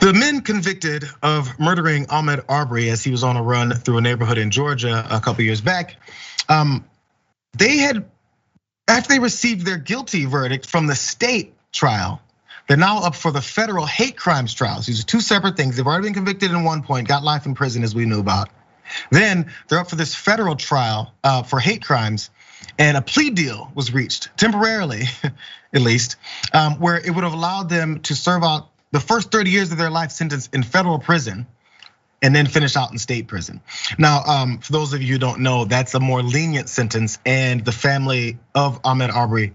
The men convicted of murdering Ahmaud Arbery as he was on a run through a neighborhood in Georgia a couple years back, they had, after they received their guilty verdict from the state trial, they're now up for the federal hate crimes trials. These are two separate things. They've already been convicted in one point, got life in prison as we knew about. Then they're up for this federal trial for hate crimes, and a plea deal was reached temporarily, at least, where it would have allowed them to serve out the first 30 years of their life sentence in federal prison and then finish out in state prison. Now, for those of you who don't know, that's a more lenient sentence, and the family of Ahmaud Arbery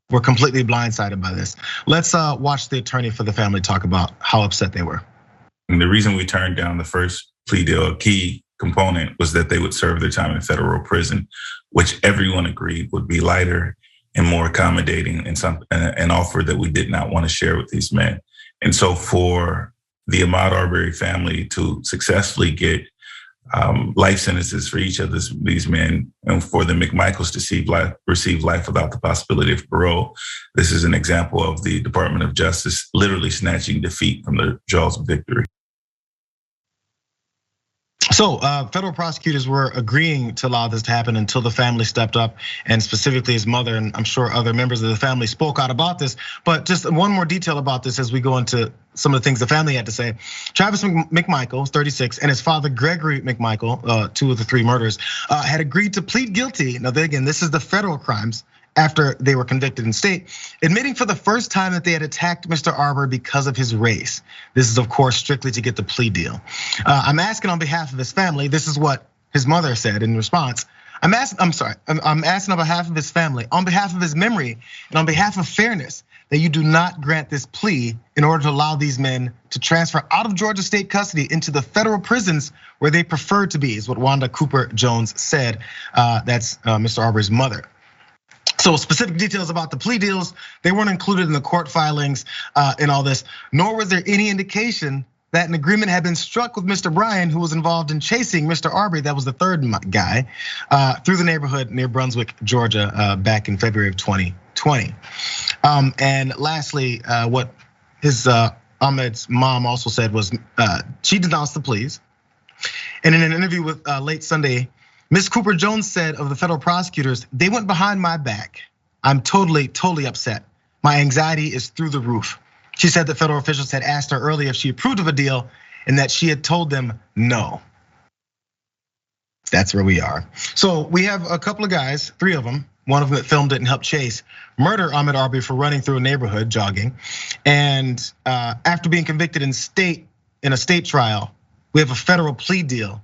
were completely blindsided by this. Let's watch the attorney for the family talk about how upset they were. And the reason we turned down the first plea deal, a key component, was that they would serve their time in federal prison, which everyone agreed would be lighter and more accommodating, and an offer that we did not want to share with these men. And so for the Ahmaud Arbery family to successfully get life sentences for each of these men, and for the McMichaels to receive life without the possibility of parole, this is an example of the Department of Justice literally snatching defeat from the jaws of victory. So federal prosecutors were agreeing to allow this to happen until the family stepped up, and specifically his mother, and I'm sure other members of the family spoke out about this. But just one more detail about this as we go into some of the things the family had to say. Travis McMichael, 36, and his father, Gregory McMichael, 2 of the 3 murders, had agreed to plead guilty. Now, again, this is the federal crimes after they were convicted in state, admitting for the first time that they had attacked Mr. Arbery because of his race. This is, of course, strictly to get the plea deal. I'm asking on behalf of his family, this is what his mother said in response. I'm asking on behalf of his family, on behalf of his memory, and on behalf of fairness, that you do not grant this plea in order to allow these men to transfer out of Georgia state custody into the federal prisons where they prefer to be, is what Wanda Cooper Jones said. That's Mr. Arbery's mother. So specific details about the plea deals, they weren't included in the court filings in all this, nor was there any indication that an agreement had been struck with Mr. Bryan, who was involved in chasing Mr. Arbery, that was the third guy, through the neighborhood near Brunswick, Georgia, back in February of 2020. And lastly, what his Ahmaud's mom also said was she denounced the pleas. And in an interview with late Sunday, Ms. Cooper Jones said of the federal prosecutors, they went behind my back. I'm totally upset. My anxiety is through the roof. She said that federal officials had asked her earlier if she approved of a deal and that she had told them no. That's where we are. So we have a couple of guys, 3 of them, one of them that filmed it and helped chase, murder Ahmaud Arbery for running through a neighborhood jogging. And after being convicted in a state trial, we have a federal plea deal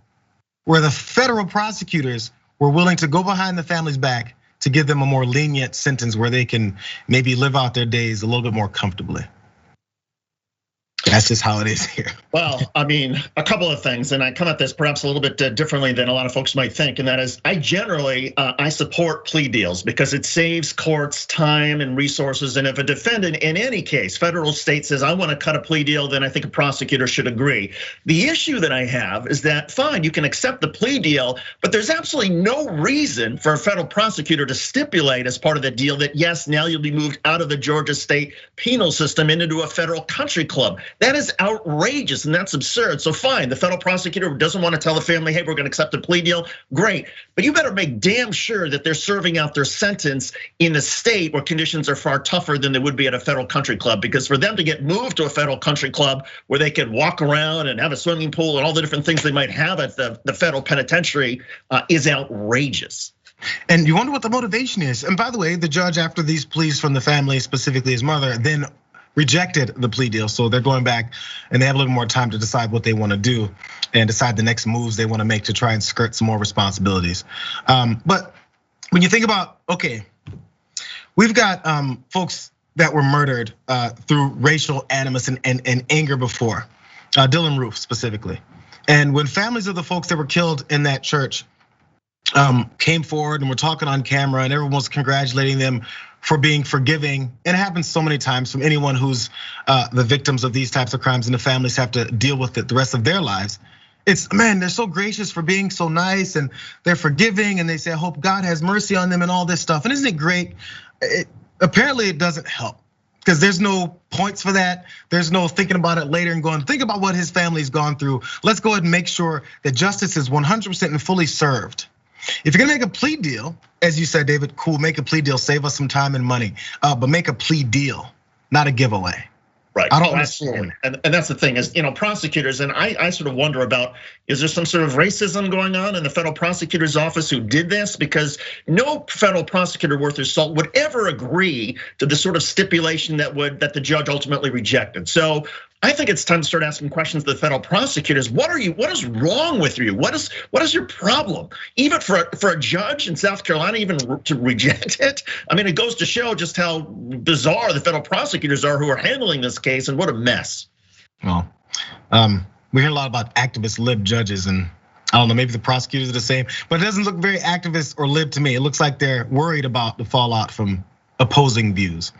where the federal prosecutors were willing to go behind the family's back to give them a more lenient sentence where they can maybe live out their days a little bit more comfortably. That's just how it is here. Well, I mean, a couple of things, and I come at this perhaps a little bit differently than a lot of folks might think, and that is, I generally I support plea deals because it saves courts time and resources. And if a defendant, in any case, federal state says, I want to cut a plea deal, then I think a prosecutor should agree. The issue that I have is that, fine, you can accept the plea deal, but there's absolutely no reason for a federal prosecutor to stipulate as part of the deal that, yes, now you'll be moved out of the Georgia state penal system into a federal country club. That is outrageous and that's absurd. So fine, the federal prosecutor doesn't want to tell the family, hey, we're gonna accept a plea deal, great. But you better make damn sure that they're serving out their sentence in a state where conditions are far tougher than they would be at a federal country club. Because for them to get moved to a federal country club where they can walk around and have a swimming pool and all the different things they might have at the federal penitentiary is outrageous. And you wonder what the motivation is. And by the way, the judge, after these pleas from the family, specifically his mother, then rejected the plea deal. So they're going back and they have a little more time to decide what they want to do and decide the next moves they want to make to try and skirt some more responsibilities. But when you think about, okay, we've got folks that were murdered through racial animus and anger before, Dylan Roof specifically. And when families of the folks that were killed in that church came forward and were talking on camera and everyone was congratulating them for being forgiving. And it happens so many times from anyone who's the victims of these types of crimes and the families have to deal with it the rest of their lives. It's, man, they're so gracious for being so nice and they're forgiving and they say, I hope God has mercy on them and all this stuff. And isn't it great? Apparently it doesn't help Because there's no points for that. There's no thinking about it later and going, think about what his family's gone through. Let's go ahead and make sure that justice is 100% and fully served. If you're gonna make a plea deal, as you said, David, cool, make a plea deal, save us some time and money, but make a plea deal, not a giveaway. Right. I don't understand. And that's the thing is, prosecutors, and I sort of wonder about, is there some sort of racism going on in the federal prosecutor's office who did this? Because no federal prosecutor worth their salt would ever agree to the sort of stipulation that the judge ultimately rejected. So I think it's time to start asking questions to the federal prosecutors. What is wrong with you? What is your problem? Even for a judge in South Carolina, even to reject it. I mean, it goes to show just how bizarre the federal prosecutors are who are handling this case, and what a mess. Well, we hear a lot about activist lib judges, and I don't know, maybe the prosecutors are the same, but it doesn't look very activist or lib to me. It looks like they're worried about the fallout from opposing views.